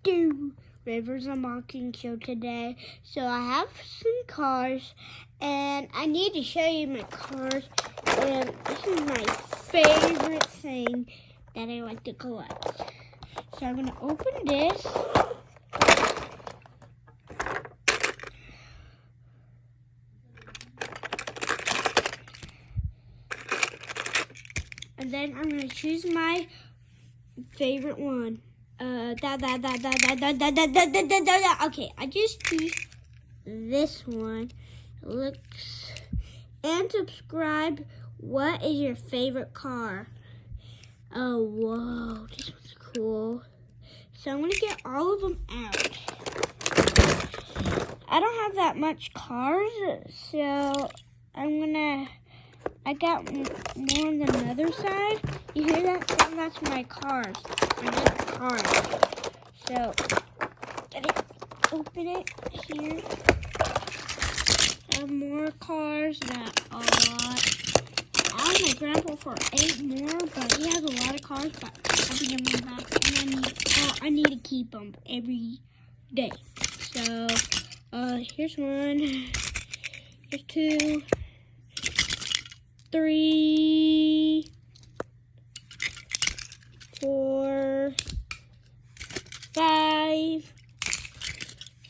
Do. Rivers a Mocking Show today. So I have some cars, and I need to show you my cars. And this is my favorite thing that I like to collect. So I'm gonna open this. And then I'm gonna choose my favorite one. Okay, I just choose this one. Looks and subscribe. What is your favorite car? Oh, whoa, this one's cool. So I'm gonna get all of them out. I don't have that much cars, so I got more on the other side. You hear that? That's my cars. My good cars. So, gotta open it here. I have more cars that a lot. I asked my grandpa for 8 more, but he has a lot of cars, but I'll be giving them back. And I need to keep them every day. So, here's one. Here's 2. 3, 4, 5,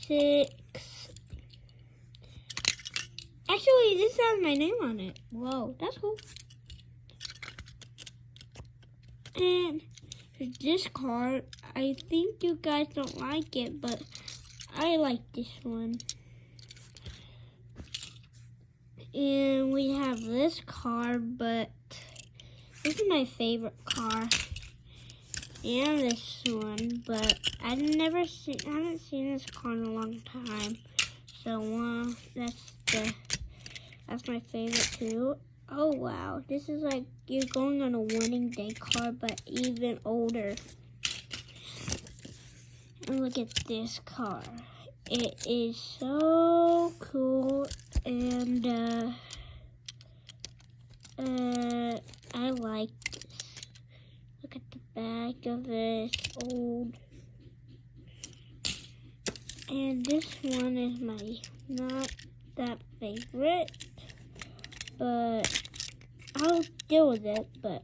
6. Actually, this has my name on it. Whoa, that's cool. And this card, I think you guys don't like it, but I like this one. And we have this car, but this is my favorite car. And this one, but I haven't seen this car in a long time. So that's my favorite too. Oh wow, this is like you're going on a winning day car, but even older. And look at this car. It is so cool, and I like this. Look at the back of it, old. And this one is my not that favorite, but I'll deal with it, but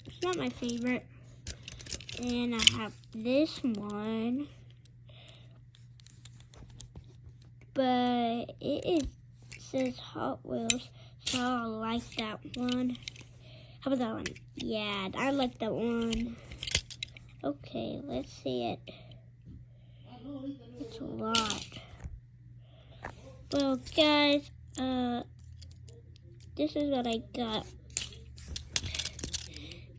it's not my favorite. And I have this one. But it says Hot Wheels, so I like that one. How about that one? Yeah, I like that one. Okay, let's see it. It's a lot. Well, guys, this is what I got.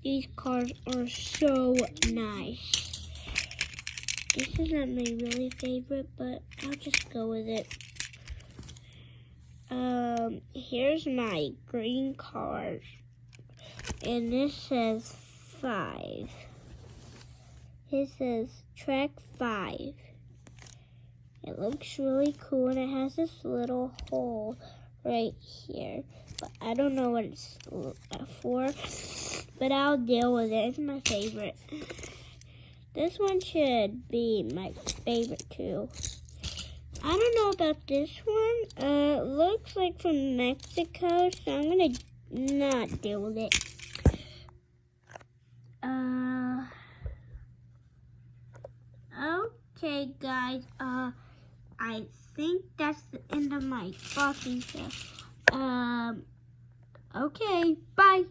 These cars are so nice. This isn't my really favorite, but I'll just go with it. Here's my green card. And this says 5. It says track 5. It looks really cool, and it has this little hole right here. But I don't know what it's for, but I'll deal with it. It's my favorite. This one should be my favorite too. I don't know about this one. It looks like from Mexico, so I'm gonna not deal with it. Okay, guys. I think that's the end of my boxing show. Okay, bye.